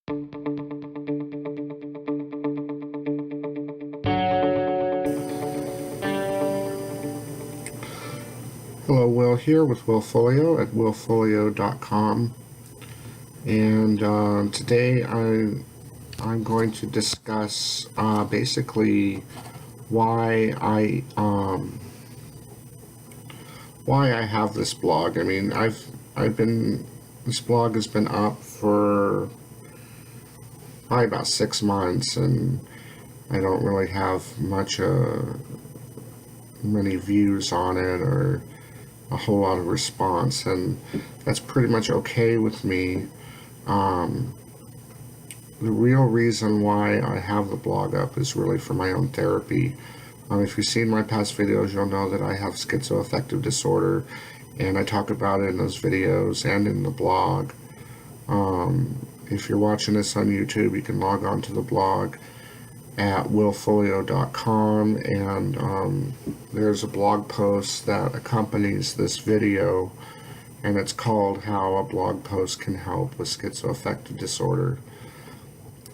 Hello, Will here with Willfolio at willfolio.com, and today I'm going to discuss basically why I have this blog. I mean, this blog has been up for probably about 6 months, and I don't really have many views on it or a whole lot of response, and that's pretty much okay with me. The real reason why I have the blog up is really for my own therapy. If you've seen my past videos, you'll know that I have schizoaffective disorder, and I talk about it in those videos and in the blog. If you're watching this on YouTube, you can log on to the blog at willfolio.com, and there's a blog post that accompanies this video, and it's called How a Blog Post Can Help with Schizoaffective Disorder.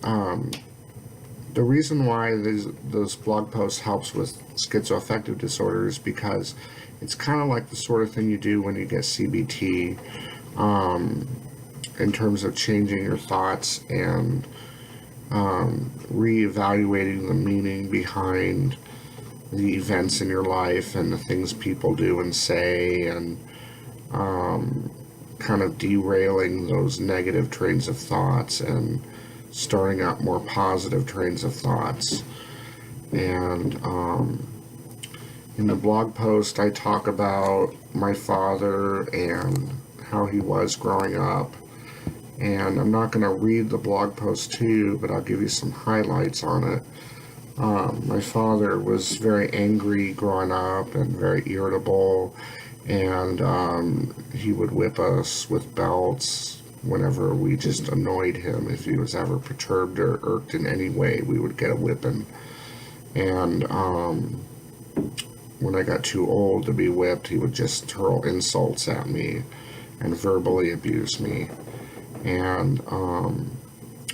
The reason why those blog posts helps with schizoaffective disorder is because it's kind of like the sort of thing you do when you get CBT, in terms of changing your thoughts and reevaluating the meaning behind the events in your life and the things people do and say, and kind of derailing those negative trains of thoughts and starting up more positive trains of thoughts. And in the blog post, I talk about my father and how he was growing up. And I'm not going to read the blog post to you, but I'll give you some highlights on it. My father was very angry growing up and very irritable, and he would whip us with belts whenever we just annoyed him. If he was ever perturbed or irked in any way, we would get a whipping. And when I got too old to be whipped, he would just hurl insults at me and verbally abuse me. And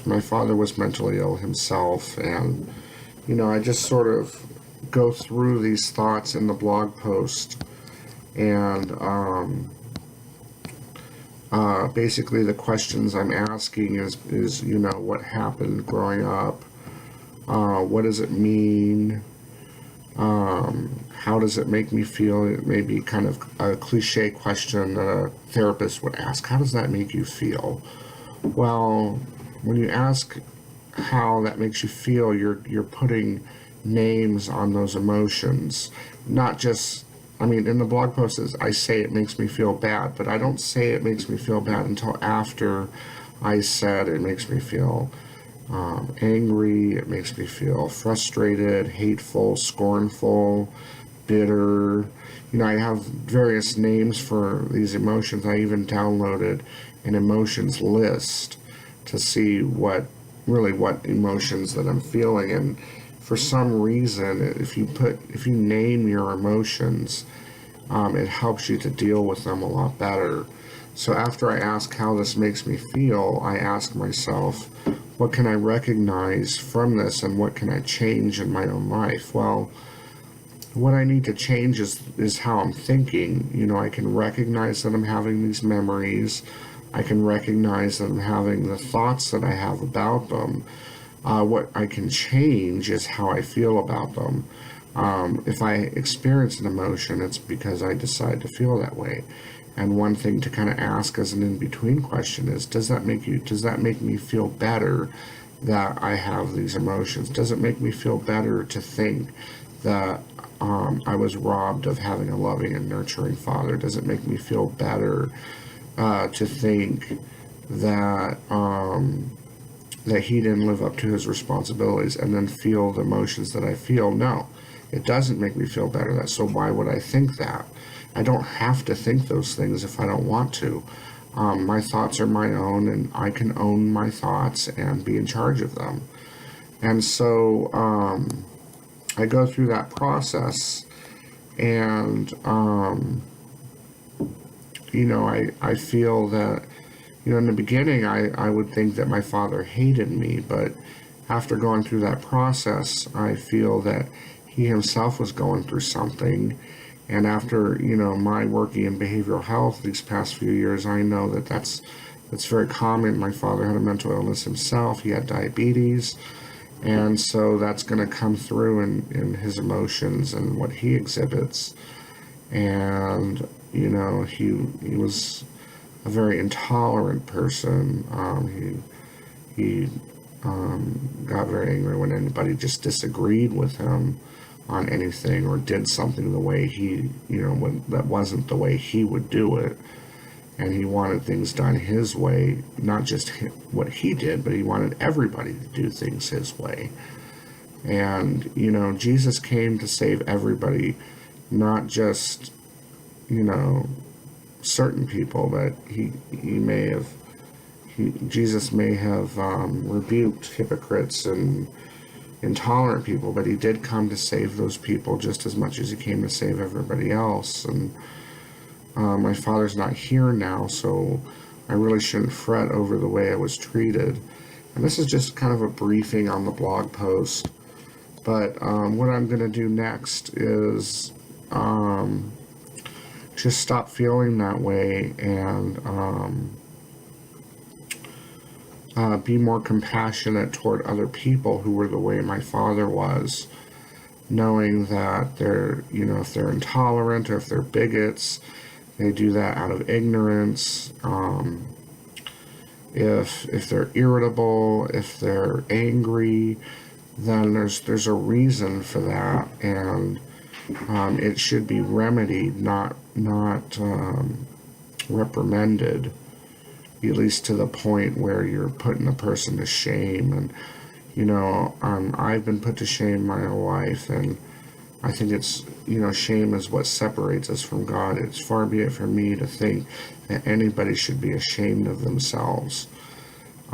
my father was mentally ill himself, and I just sort of go through these thoughts in the blog post, and basically the questions I'm asking is what happened growing up, what does it mean, how does it make me feel? It may be kind of a cliche question that a therapist would ask. How does that make you feel? Well, when you ask how that makes you feel, you're putting names on those emotions. Not just, in the blog post I say it makes me feel bad, but I don't say it makes me feel bad until after I said it makes me feel angry, it makes me feel frustrated, hateful, scornful, bitter. I have various names for these emotions. I even downloaded an emotions list to see what emotions that I'm feeling. And for some reason, if you name your emotions, it helps you to deal with them a lot better. So after I ask how this makes me feel, I ask myself, what can I recognize from this, and what can I change in my own life? Well, what I need to change is how I'm thinking. I can recognize that I'm having these memories. I can recognize that I'm having the thoughts that I have about them. What I can change is how I feel about them. If I experience an emotion, it's because I decide to feel that way. And one thing to kind of ask as an in-between question is, does that make me feel better that I have these emotions? Does it make me feel better to think that I was robbed of having a loving and nurturing father? Does it make me feel better to think that that he didn't live up to his responsibilities, and then feel the emotions that I feel? No, it doesn't make me feel better. So why would I think that? I don't have to think those things if I don't want to. My thoughts are my own, and I can own my thoughts and be in charge of them. And so I go through that process, and I feel that In the beginning, I would think that my father hated me, but after going through that process, I feel that he himself was going through something. And after, my working in behavioral health these past few years, I know that that's very common. My father had a mental illness himself. He had diabetes. And so that's going to come through in his emotions and what he exhibits. And, he was a very intolerant person. He got very angry when anybody just disagreed with him on anything or did something the way that wasn't the way he would do it. And he wanted things done his way, not just what he did, but he wanted everybody to do things his way. And, Jesus came to save everybody, not just, certain people, but Jesus may have rebuked hypocrites and intolerant people, but he did come to save those people just as much as he came to save everybody else. And my father's not here now, so I really shouldn't fret over the way I was treated. And this is just kind of a briefing on the blog post. But what I'm going to do next is just stop feeling that way and be more compassionate toward other people who were the way my father was, knowing that they're, if they're intolerant or if they're bigots, they do that out of ignorance. If they're irritable, if they're angry, then there's a reason for that, and it should be remedied, not reprimanded, at least to the point where you're putting a person to shame. And I've been put to shame my whole life, and I think it's, shame is what separates us from God. It's far be it from me to think that anybody should be ashamed of themselves,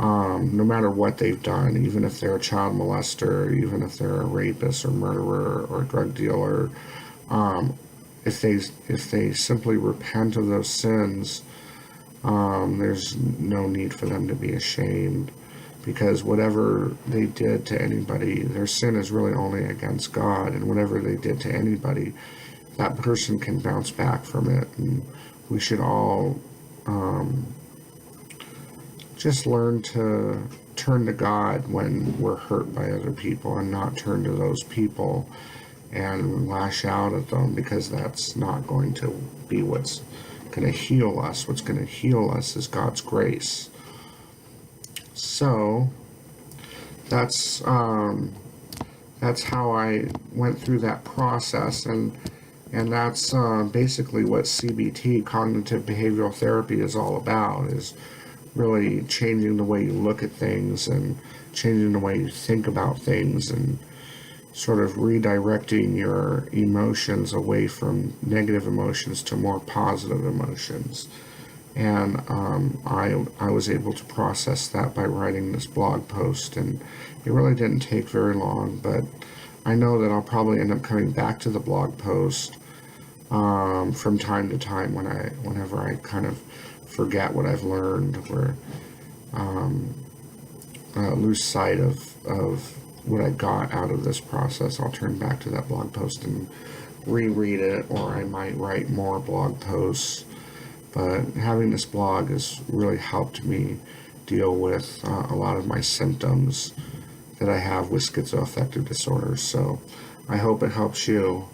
no matter what they've done, even if they're a child molester, even if they're a rapist or murderer or drug dealer. If they simply repent of those sins, there's no need for them to be ashamed, because whatever they did to anybody, their sin is really only against God, and whatever they did to anybody, that person can bounce back from it. And we should all just learn to turn to God when we're hurt by other people, and not turn to those people and lash out at them, because that's not going to be what's going to heal us. What's going to heal us is God's grace. So that's how I went through that process, and that's basically what CBT, cognitive behavioral therapy, is all about, is really changing the way you look at things and changing the way you think about things, and sort of redirecting your emotions away from negative emotions to more positive emotions. And I was able to process that by writing this blog post, and it really didn't take very long, but I know that I'll probably end up coming back to the blog post from time to time whenever I kind of forget what I've learned, or lose sight of what I got out of this process. I'll turn back to that blog post and reread it, or I might write more blog posts. But having this blog has really helped me deal with a lot of my symptoms that I have with schizoaffective disorders. So I hope it helps you,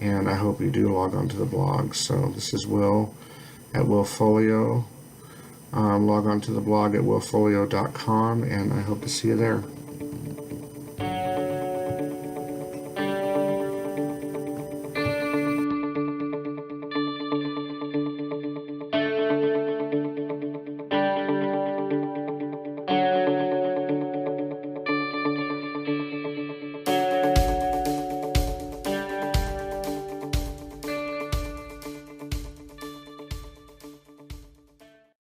and I hope you do log on to the blog. So this is Will at Will Folio. Log on to the blog at willfolio.com, and I hope to see you there.